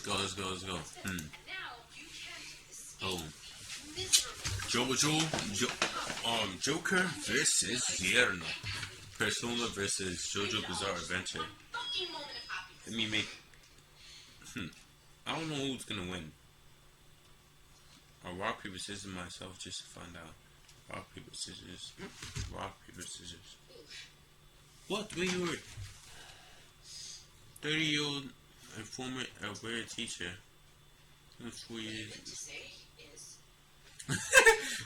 Let's go. Oh. Joker versus Giorno. Persona versus JoJo Bizarre Adventure. Let me make... I don't know who's gonna win. Or rock, paper, scissors myself just to find out. Rock, paper, scissors. Rock, paper, scissors. What? When you were 30-year-old and former Alberta teacher. 4 years.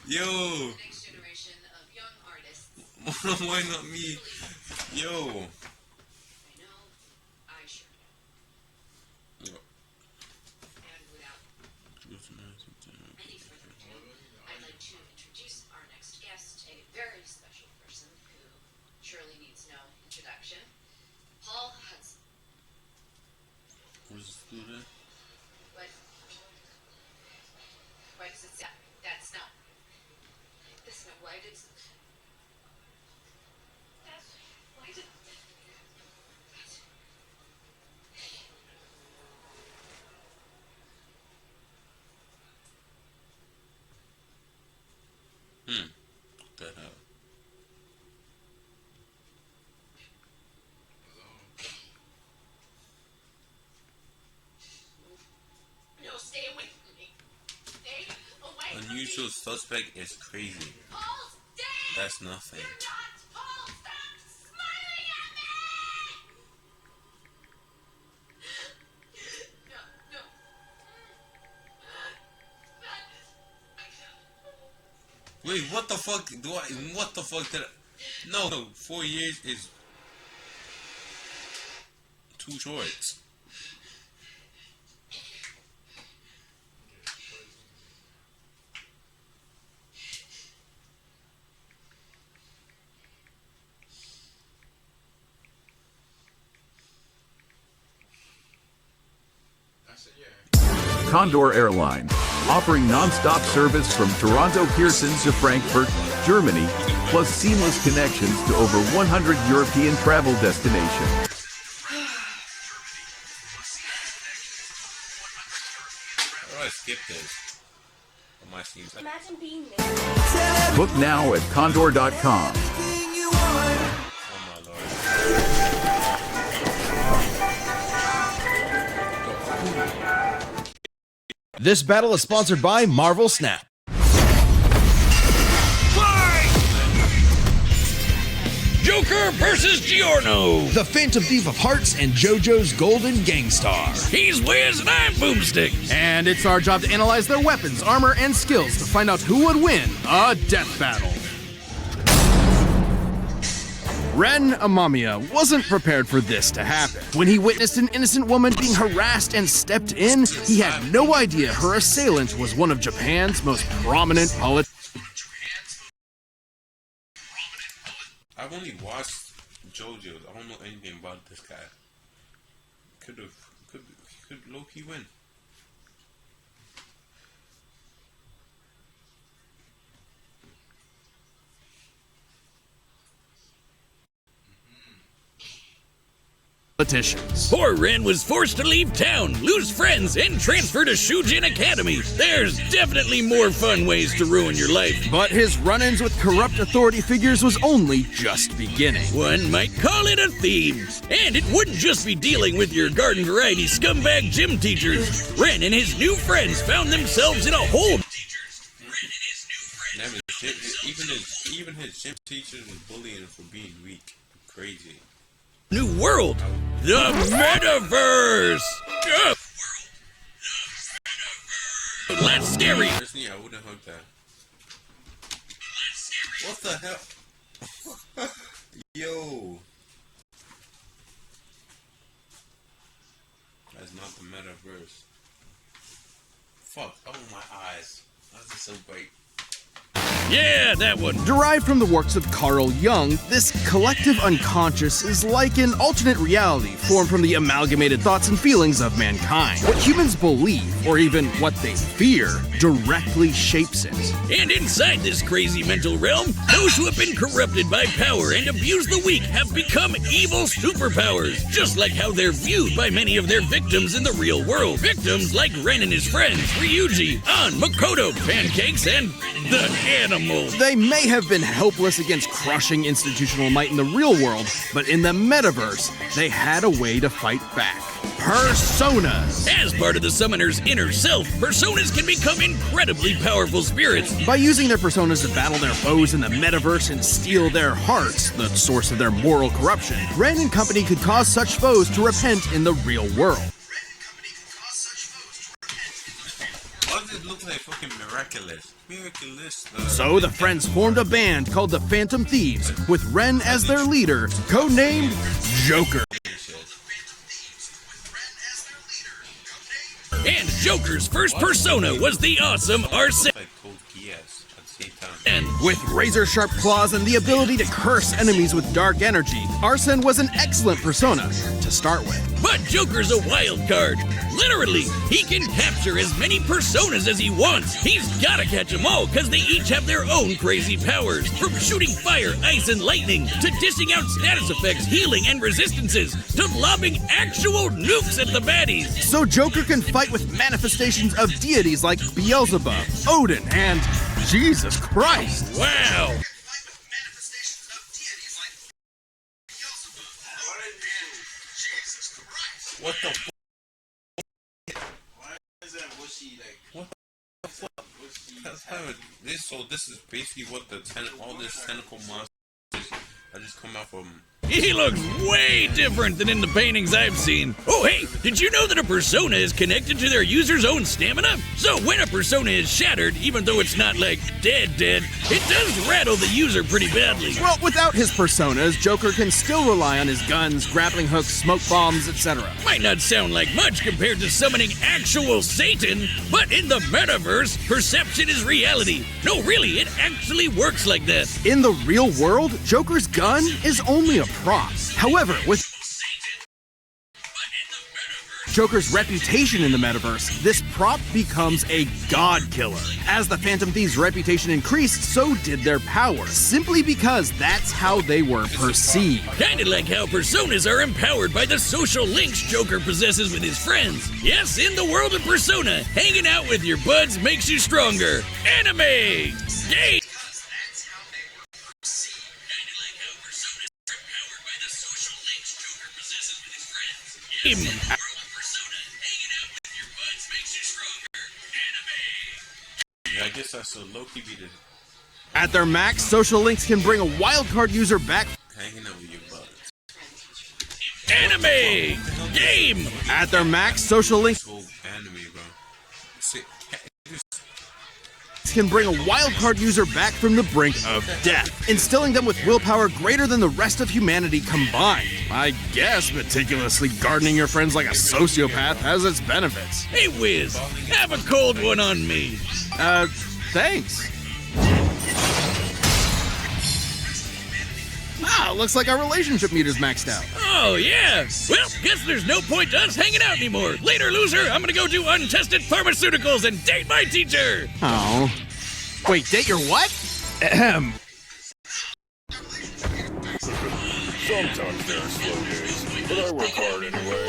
Yo! The next generation of young artists. Why not me? Yo! I know. I sure know. And without any further ado, I'd like to introduce our next guest, a very special person who surely needs no introduction. Paul Hudson. What's this dude? What? Why does it say that's not why did that's why did what the hell? No, stay away from me. Stay away. Unusual suspect is crazy. Paul's dead. That's nothing. You're not Paul. Stop smiling at me. No. Wait, what the fuck what the fuck did I... No, 4 years is too short. Condor Airlines, offering non-stop service from Toronto Pearson to Frankfurt, Germany, plus seamless connections to over 100 European travel destinations. How do I skip this? On my scenes. Imagine being there. Book now at condor.com. This battle is sponsored by Marvel Snap. Joker versus Giorno. The Phantom Thief of Hearts and JoJo's Golden Gangstar. He's Wiz and I'm Boomstick. And it's our job to analyze their weapons, armor, and skills to find out who would win a death battle. Ren Amamiya wasn't prepared for this to happen. When he witnessed an innocent woman being harassed and stepped in, he had no idea her assailant was one of Japan's most prominent politicians. I've only watched JoJo's. I don't know anything about this guy. Could low-key win. Poor Ren was forced to leave town, lose friends, and transfer to Shujin Academy. There's definitely more fun ways to ruin your life. But his run-ins with corrupt authority figures was only just beginning. One might call it a theme. And it wouldn't just be dealing with your garden variety scumbag gym teachers. Ren and his new friends found themselves in a hole. Even his gym teachers was bullying him for being weak. Crazy. New world, the metaverse. That's scary. Personally, I wouldn't hug that. What the hell? Yo. That's not the metaverse. Fuck. Oh my eyes. That's so bright. Yeah, that one. Derived from the works of Carl Jung, this collective unconscious is like an alternate reality formed from the amalgamated thoughts and feelings of mankind. What humans believe, or even what they fear, directly shapes it. And inside this crazy mental realm, those who have been corrupted by power and abused the weak have become evil superpowers, just like how they're viewed by many of their victims in the real world. Victims like Ren and his friends, Ryuji, An, Makoto, Pancakes, and the animal. They may have been helpless against crushing institutional might in the real world, but in the metaverse, they had a way to fight back. Personas. As part of the summoner's inner self, personas can become incredibly powerful spirits. By using their personas to battle their foes in the metaverse and steal their hearts, the source of their moral corruption, Ren and company could cause such foes to repent in the real world. Why does it look like fucking miraculous? Miraculous. So the friends formed a band called the Phantom Thieves, with Ren as their leader, codenamed Joker. And Joker's first persona was the awesome Arsene. Like Code Geass at the same time. And With razor-sharp claws and the ability to curse enemies with dark energy, Arsene was an excellent persona to start with. But Joker's a wild card. Literally, he can capture as many personas as he wants. He's gotta catch them all, because they each have their own crazy powers. From shooting fire, ice, and lightning, to dishing out status effects, healing, and resistances, to lobbing actual nukes at the baddies. So Joker can fight with manifestations of deities like Beelzebub, Odin, and Jesus Christ. Wow. What the fuck? Why is that wishy like? What the fuck? That's how this is basically what all this tentacle monsters that just come out from. He looks way different than in the paintings I've seen. Oh, hey, did you know that a persona is connected to their user's own stamina? So when a persona is shattered, even though it's not like dead, it does rattle the user pretty badly. Well, without his personas, Joker can still rely on his guns, grappling hooks, smoke bombs, etc. Might not sound like much compared to summoning actual Satan, but in the metaverse, perception is reality. No, really, it actually works like that. In the real world, Joker's gun is only a prop. However, with Joker's reputation in the metaverse, this prop becomes a god killer. As the Phantom Thieves' reputation increased, so did their power, simply because that's how they were perceived. Kinda like how personas are empowered by the social links Joker possesses with his friends. Yes, in the world of Persona, hanging out with your buds makes you stronger. Anime! Game! Yeah, I guess that's a low-key beat it. At their max, social links can bring a wildcard user back. Hanging out with your buds. Anime! Game! At their max, social links This whole anime, bro. See, can bring a wildcard user back from the brink of death, instilling them with willpower greater than the rest of humanity combined. I guess meticulously gardening your friends like a sociopath has its benefits. Hey, Wiz, have a cold one on me. Thanks. Ah, looks like our relationship meter's maxed out. Oh, yeah. Well, guess there's no point to us hanging out anymore. Later, loser, I'm gonna go do untested pharmaceuticals and date my teacher. Oh. Wait, date your what? Ahem. Sometimes there are slow days, but I work hard anyway.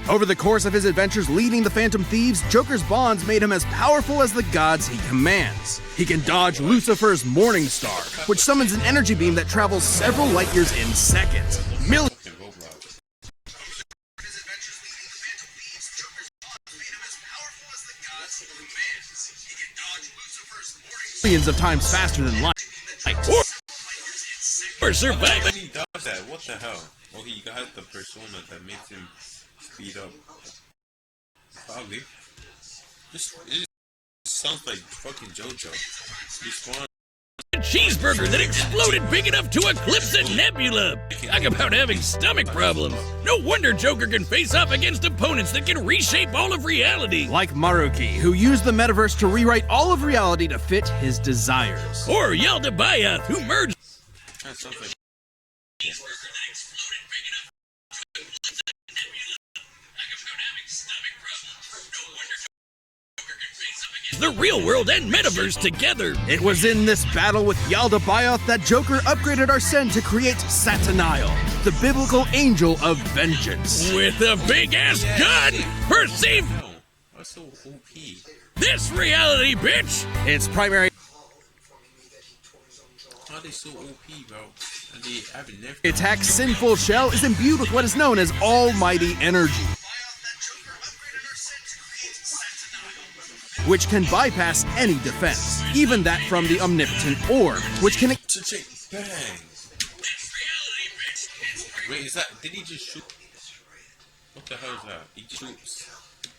Over the course of his adventures leading the Phantom Thieves, Joker's bonds made him as powerful as the gods he commands. He can dodge Lucifer's Morning Star, which summons an energy beam that travels several light years in seconds. Millions of times faster than light. Or surviving. he does that? What the hell? Oh, he got the persona that makes him speed up. Probably. It sounds like fucking JoJo. He spawned A cheeseburger that exploded big enough to eclipse a nebula. Talk about having stomach problems. No wonder Joker can face off against opponents that can reshape all of reality. Like Maruki, who used the metaverse to rewrite all of reality to fit his desires. Or Yaldabaoth, who merged. That sounds like the real world and metaverse together. It was in this battle with Yaldabaoth that Joker upgraded Arsene to create Sataniel, the biblical angel of vengeance. With a big ass gun, perceive no. That's so OP. this reality, bitch. Its primary How are they so OP, bro? And they have never. attack, Sinful Shell, is imbued with what is known as almighty energy, which can bypass any defense, even that from the omnipotent orb, which can... Bang! Wait, is that? Did he just shoot? What the hell is that? He just shoots.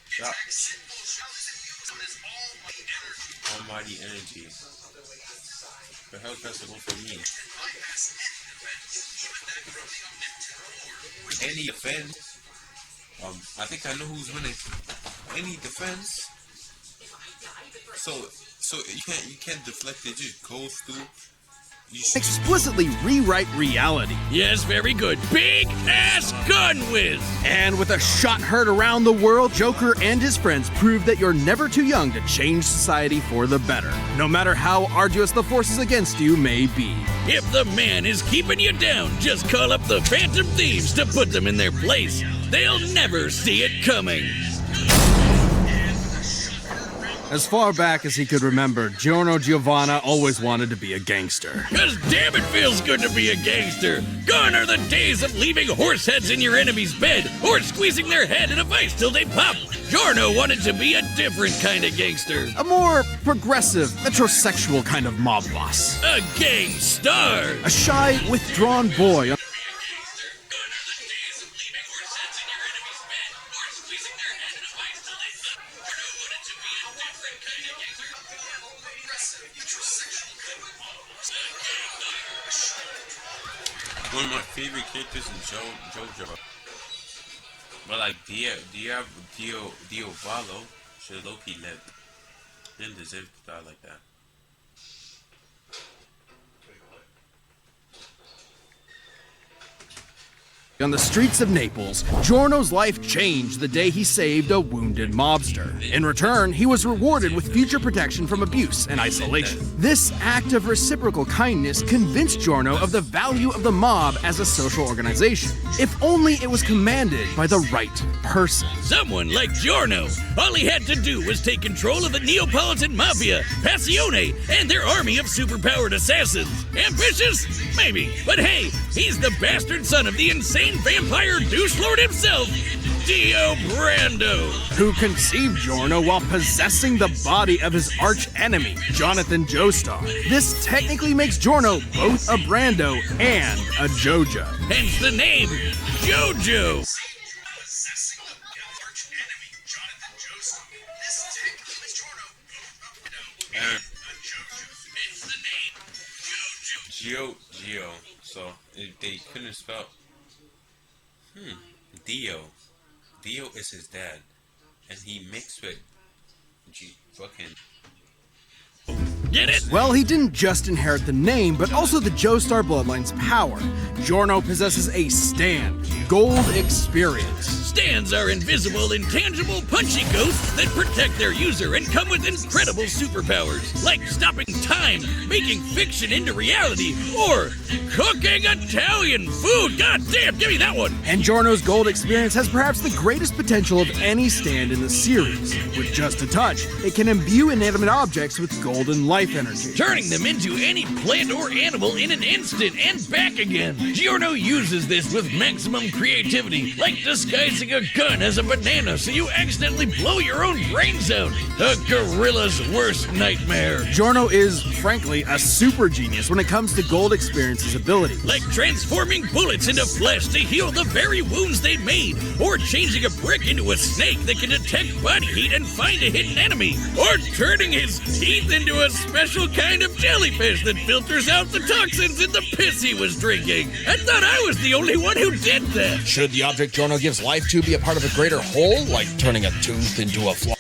Shot. Almighty energy. The hell is that supposed to mean? Any defense? I think I know who's winning. Any defense? So you can't deflect it. Just goes through. You should explicitly rewrite reality. Yes, very good. Big ass gun whiz. And with a shot heard around the world, Joker and his friends prove that you're never too young to change society for the better, no matter how arduous the forces against you may be. If the man is keeping you down, just call up the Phantom Thieves to put them in their place. They'll never see it coming. As far back as he could remember, Giorno Giovanna always wanted to be a gangster. Cause damn it feels good to be a gangster. Gone are the days of leaving horse heads in your enemy's bed or squeezing their head in a vice till they pop. Giorno wanted to be a different kind of gangster. A more progressive, metrosexual kind of mob boss. A gang star. A shy, withdrawn boy. one of my favorite characters in JoJo. But like Diavolo should Loki live. Didn't deserve to die like that. On the streets of Naples, Giorno's life changed the day he saved a wounded mobster. In return, he was rewarded with future protection from abuse and isolation. This act of reciprocal kindness convinced Giorno of the value of the mob as a social organization, if only it was commanded by the right person. Someone like Giorno. All he had to do was take control of the Neapolitan Mafia, Passione, and their army of superpowered assassins. Ambitious? Maybe. But hey, he's the bastard son of the insane vampire douche lord himself, Dio Brando, who conceived Giorno while possessing the body of his arch enemy, Jonathan Joestar. This technically makes Giorno both a Brando and a Jojo. Hence the name, Jojo. Gio. So they couldn't spell. Dio. Dio is his dad, and he mixed with fucking. Get it? Well, he didn't just inherit the name, but also the Joestar bloodline's power. Giorno possesses a stand, gold experience. Stands are invisible, intangible, punchy ghosts that protect their user and come with incredible superpowers, like stopping time, making fiction into reality, or cooking Italian food. God damn, give me that one. And Giorno's gold experience has perhaps the greatest potential of any stand in the series. With just a touch, it can imbue inanimate objects with golden light, life energy. turning them into any plant or animal in an instant and back again. Giorno uses this with maximum creativity, like disguising a gun as a banana so you accidentally blow your own brains out. A gorilla's worst nightmare. Giorno is, frankly, a super genius when it comes to Gold Experience's abilities. Like transforming bullets into flesh to heal the very wounds they made, or changing a brick into a snake that can detect body heat and find a hidden enemy, or turning his teeth into a special kind of jellyfish that filters out the toxins in the piss he was drinking. I thought I was the only one who did that. Should the object Giorno gives life to be a part of a greater whole, like turning a tooth into a fly,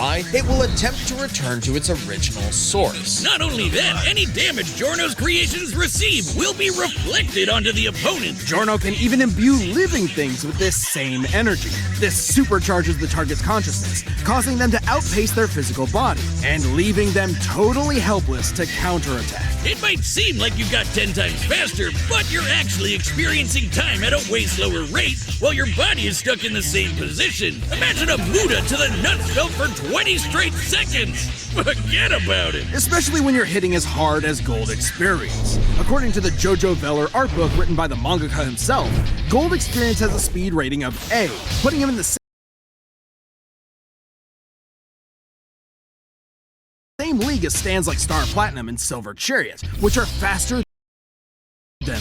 it will attempt to return to its original source. Not only that, any damage Giorno's creations receive will be reflected onto the opponent. Giorno can even imbue living things with this same energy. This supercharges the target's consciousness, causing them to outpace their physical body, and leaving them totally helpless to counterattack. It might seem like you got 10 times faster, but you're actually experiencing time at a way slower rate while your body is stuck in the same position. Imagine a Muda to the nuts belt for 20 straight seconds. Forget about it. Especially when you're hitting as hard as Gold Experience. According to the Jojo Veller art book written by the mangaka himself, Gold Experience has a speed rating of A, putting him in the same league as stands like Star Platinum and Silver Chariot, which are faster than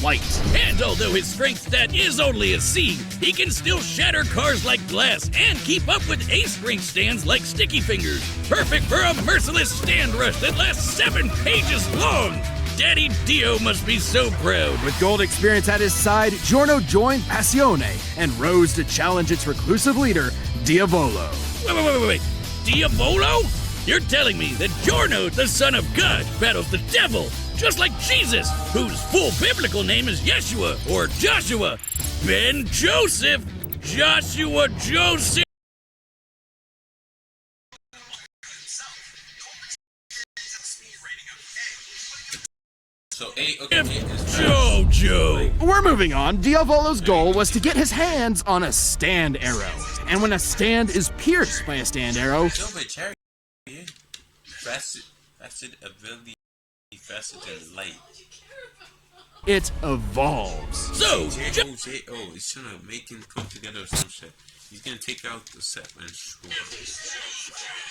light. And although his strength stat is only a C, he can still shatter cars like glass and keep up with A-strength stands like Sticky Fingers. Perfect for a merciless stand rush that lasts 7 pages long. Daddy Dio must be so proud. With Gold Experience at his side, Giorno joined Passione and rose to challenge its reclusive leader, Diavolo. Wait. Diavolo? You're telling me that Giorno, the son of God, battles the devil, just like Jesus, whose full biblical name is Yeshua, or Joshua. Ben Joseph. Joshua Joseph. So A, okay, Jojo. We're moving on. Diavolo's goal was to get his hands on a stand arrow. And when a stand is pierced by a stand arrow, Facet ability faster than light. it evolves. So, J-O, he's trying to make him come together or some shit. He's gonna take out the set and sure.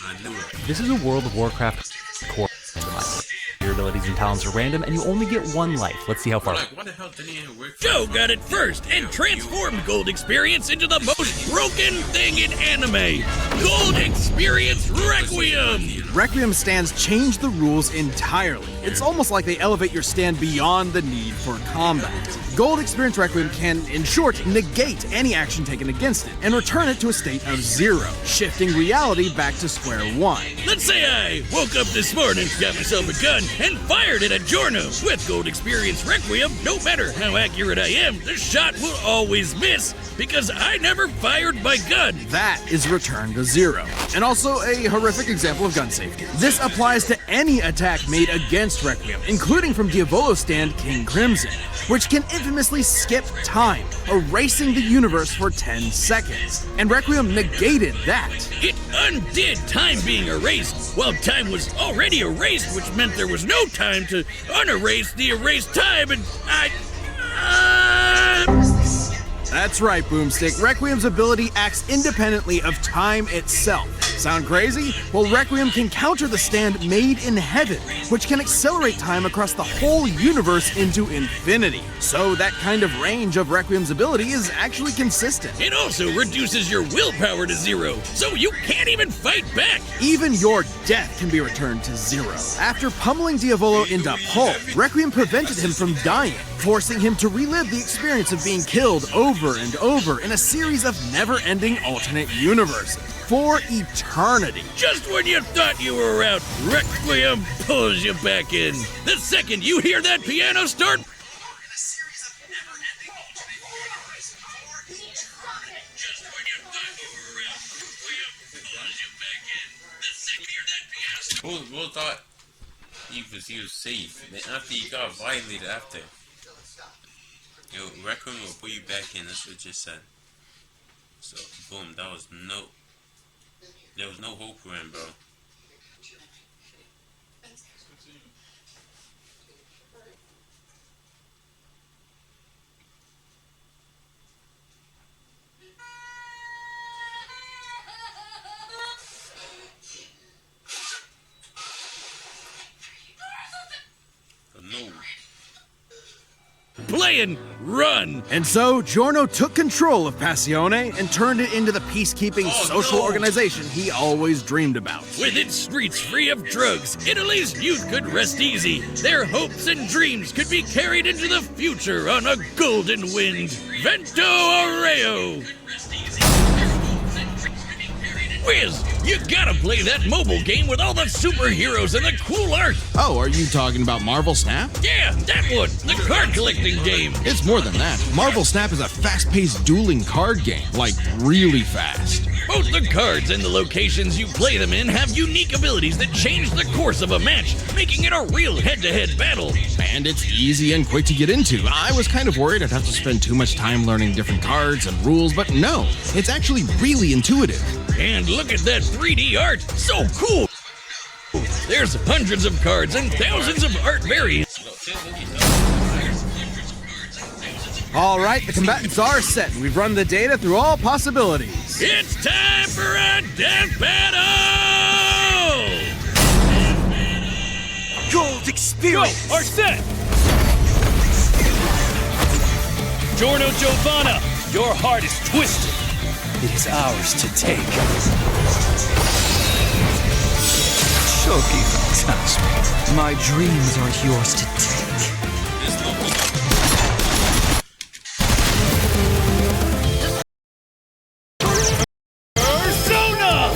I knew it. This is a World of Warcraft core randomized. Your abilities and talents are random, and you only get 1 life. Let's see how far. Like, what the hell didn't even work? Joe got it first and transformed Gold Experience into the most broken thing in anime. Gold Experience Requiem! Requiem stands change the rules entirely. It's almost like they elevate your stand beyond the need for combat. Gold Experience Requiem can, in short, negate any action taken against it and return it to a state of 0, shifting reality back to square 1. Let's say I woke up this morning, got myself a gun, and fired it at Giorno. With Gold Experience Requiem, no matter how accurate I am, the shot will always miss because I never fired my gun. That is returned to 0. And also a horrific example of gun safety. This applies to any attack made against Requiem, including from Diavolo's stand King Crimson, which can infamously skip time, erasing the universe for 10 seconds. And Requiem negated that. It undid time being erased, while time was already erased, which meant there was no time to unerase the erased time, and That's right, Boomstick. Requiem's ability acts independently of time itself. Sound crazy? Well, Requiem can counter the stand made in heaven, which can accelerate time across the whole universe into infinity. So that kind of range of Requiem's ability is actually consistent. it also reduces your willpower to 0, so you can't even fight back. Even your death can be returned to 0. After pummeling Diavolo into pulp, Requiem prevented him from dying, forcing him to relive the experience of being killed over and over in a series of never-ending alternate universes. For eternity. Just when you thought you were out, Requiem pulls you back in. The second you hear that piano start, Who thought He was safe. Then after he got violated after. Yo, Raccoon will put you back in, that's what it just said. So boom, there was no hope for him, bro. No. Play and run! And so, Giorno took control of Passione and turned it into the peacekeeping social organization he always dreamed about. With its streets free of drugs, Italy's youth could rest easy. Their hopes and dreams could be carried into the future on a golden wind. Vento Areo! Wiz, you gotta play that mobile game with all the superheroes and the cool art. Oh, are you talking about Marvel Snap? Yeah, that one, the card collecting game. It's more than that. Marvel Snap is a fast-paced dueling card game, like really fast. Both the cards and the locations you play them in have unique abilities that change the course of a match, making it a real head-to-head battle. And it's easy and quick to get into. I was kind of worried I'd have to spend too much time learning different cards and rules, but no, it's actually really intuitive. And look at that 3D art, so cool! There's hundreds of cards and thousands of art variants. All right, the combatants are set. We've run the data through all possibilities. It's time for a death battle! Gold experience! Are set! Giorno Giovanna, your heart is twisted. It is ours to take. Choky Fantasma. My dreams aren't yours to take. Persona!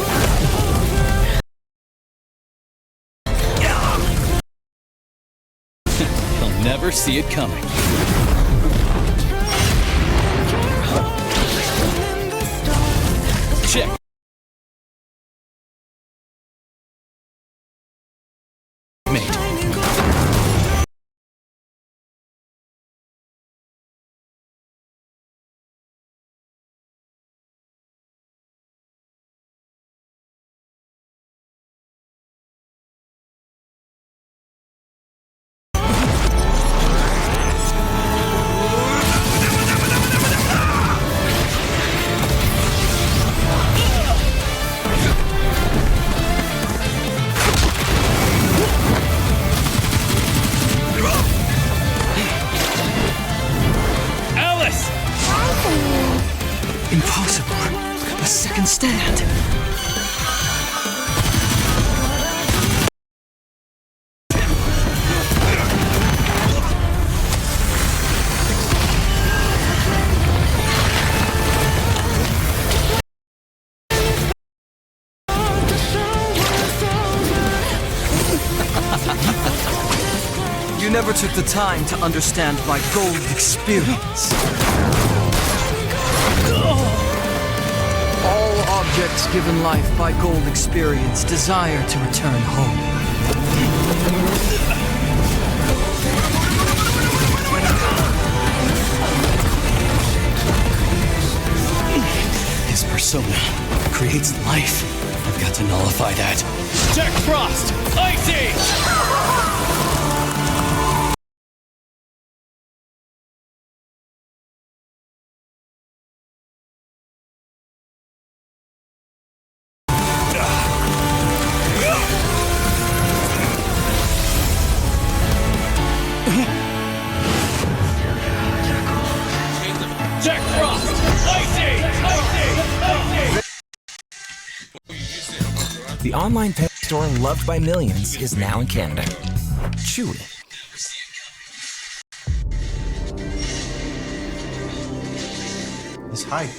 You'll never see it coming. Check. Mate. Impossible. A second stand. You never took the time to understand my gold experience. All objects given life by gold experience desire to return home. His persona creates life. I've got to nullify that. Jack Frost, Ice Age! Jack Frost! Ice Age! Ice Age! Ice Age! The online pet store loved by millions is now in Canada. Chewy. This hike,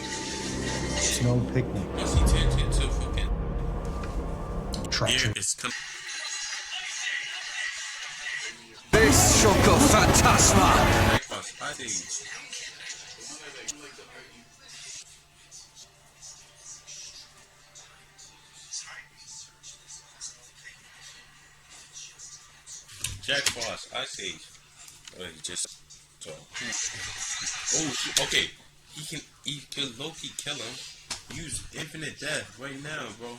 it's no picnic. Yes, he turned into a fucking Treachery. beer is coming. Base Choco Fantasma! Jack Frost, Ice Age. He just so. Oh shit. Okay, he can Loki kill him. Use infinite death right now, bro.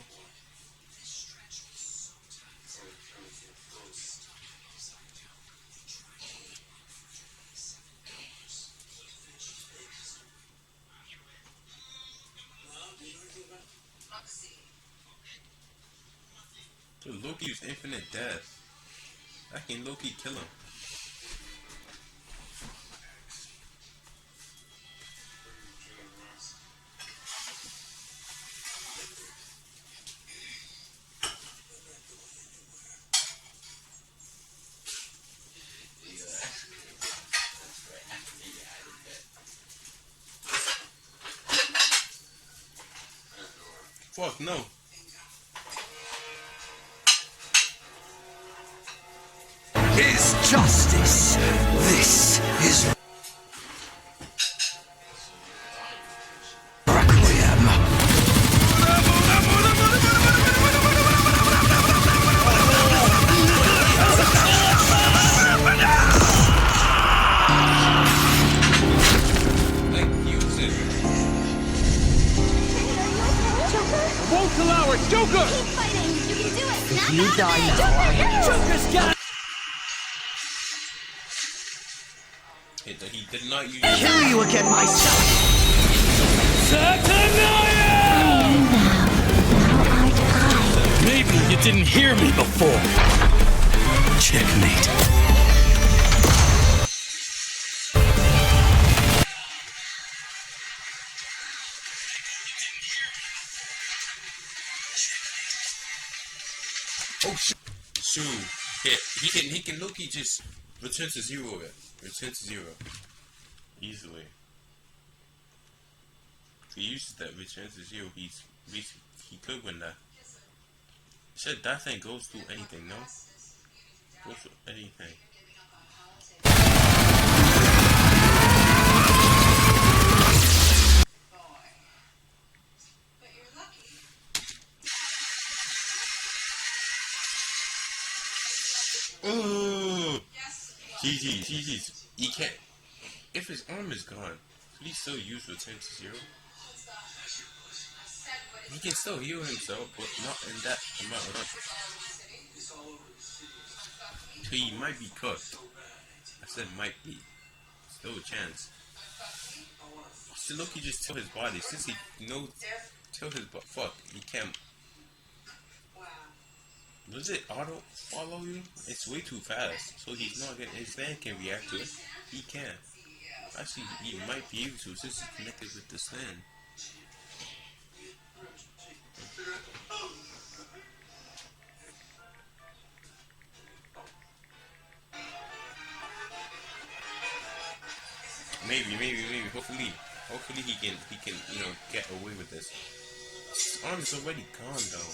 Dude, Loki use infinite death. I can Loki kill him. Fuck no. His justice. This is Requiem. Like, use it. Won't allow it, Joker! Keep fighting. You can do it. Snap You out of die it. now. Joker's got it. He did not use Kill you again myself. Maybe you didn't hear me before. Checkmate. Oh shit. Shoot. Yeah, he can Loki just return to zero it. Return to zero. Easily. If he uses that return to zero, he could win that. Said that thing goes through anything, no? Goes through anything. Ooh. GG. He can't. If his arm is gone, could he still use return to zero? He can still heal himself, but not in that amount of time. So he might be cooked. I said might be. Still a chance. So Loki just tell his body, since he knows, tell his body, fuck, he can't. Does it auto follow you? It's way too fast, so he's not getting, his fan can react to it. He can. Actually, he might be able to since he's connected with the stand. Maybe. Hopefully he can, get away with this. His arm is already gone though.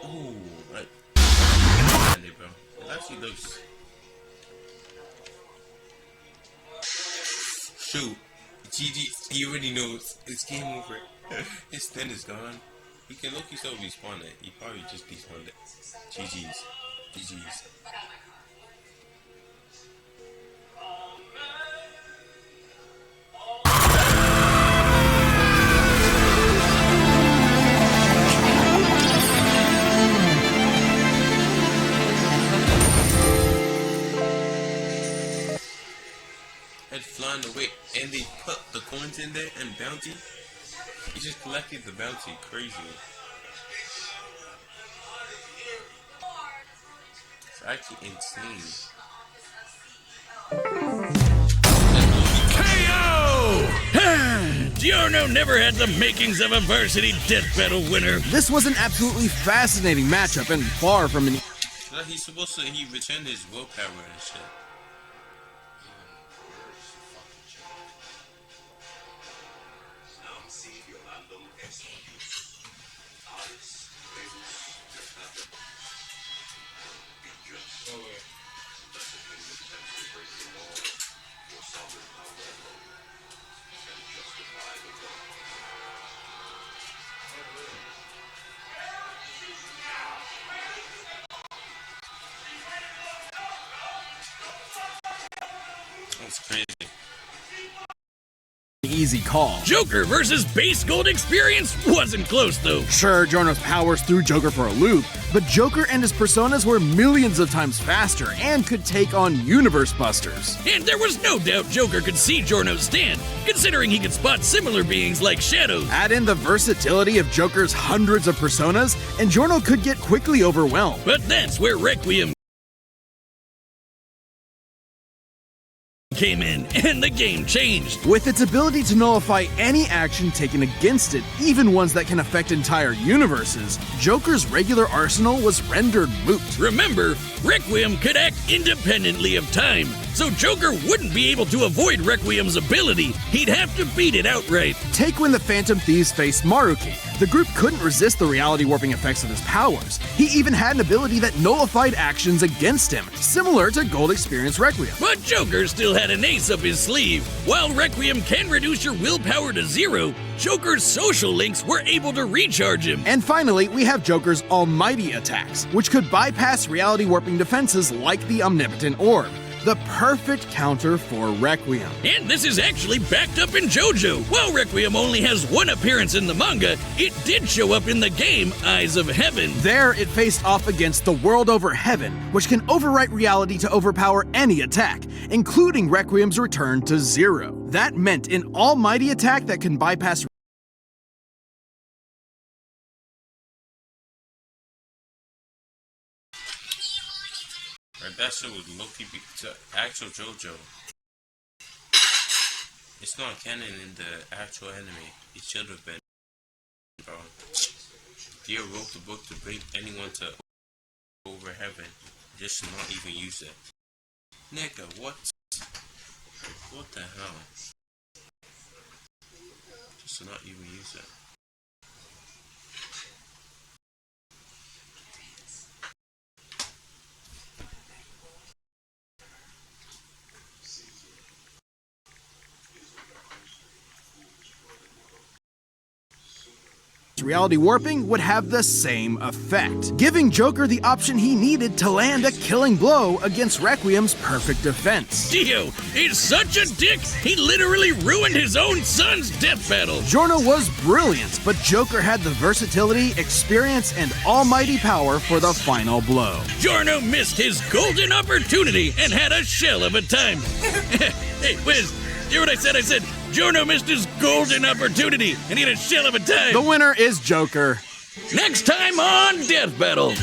Ooh, right. Bro. It actually looks. Shoot. GG, he already knows. It's game over. His stand is gone. He can look himself respawn it. He probably just despawned it. GG's. Flying away, and they put the coins in there and bounty. He just collected the bounty, crazy. It's actually insane. KO! Giorno never had the makings of a varsity death battle winner. This was an absolutely fascinating matchup and far from an. He's supposed to, he returned his willpower and shit. That's crazy. Easy call. Joker versus base gold experience wasn't close though. Sure, Giorno's powers threw Joker for a loop, but Joker and his personas were millions of times faster and could take on universe busters. And there was no doubt Joker could see Giorno's stand, considering he could spot similar beings like shadows. Add in the versatility of Joker's hundreds of personas, and Giorno could get quickly overwhelmed. But that's where Requiem came in, and the game changed. With its ability to nullify any action taken against it, even ones that can affect entire universes, Joker's regular arsenal was rendered moot. Remember, Requiem could act independently of time, so Joker wouldn't be able to avoid Requiem's ability. He'd have to beat it outright. Take when the Phantom Thieves faced Maruki. The group couldn't resist the reality warping effects of his powers. He even had an ability that nullified actions against him, similar to Gold Experience Requiem. But Joker still had an ace up his sleeve. While Requiem can reduce your willpower to 0, Joker's social links were able to recharge him. And finally, we have Joker's almighty attacks, which could bypass reality warping defenses like the Omnipotent Orb. The perfect counter for Requiem. And this is actually backed up in JoJo. While Requiem only has one appearance in the manga, it did show up in the game Eyes of Heaven. There, it faced off against the World Over Heaven, which can overwrite reality to overpower any attack, including Requiem's return to 0. That meant an almighty attack that can bypass That shit was low-key to actual JoJo. It's not canon in the actual anime. It should have been, bro. Dio wrote the book to bring anyone to over heaven. Just to not even use it. Nigga, what? What the hell? Just to not even use it. reality warping would have the same effect, giving Joker the option he needed to land a killing blow against Requiem's perfect defense. Dio is such a dick, he literally ruined his own son's death battle. Giorno was brilliant, but Joker had the versatility, experience, and almighty power for the final blow. Giorno missed his golden opportunity and had a shell of a time. Hey, Wiz, hear what I said? I said Giorno missed his golden opportunity and he had a shell of a time. The winner is Joker. Next time on Death Battle.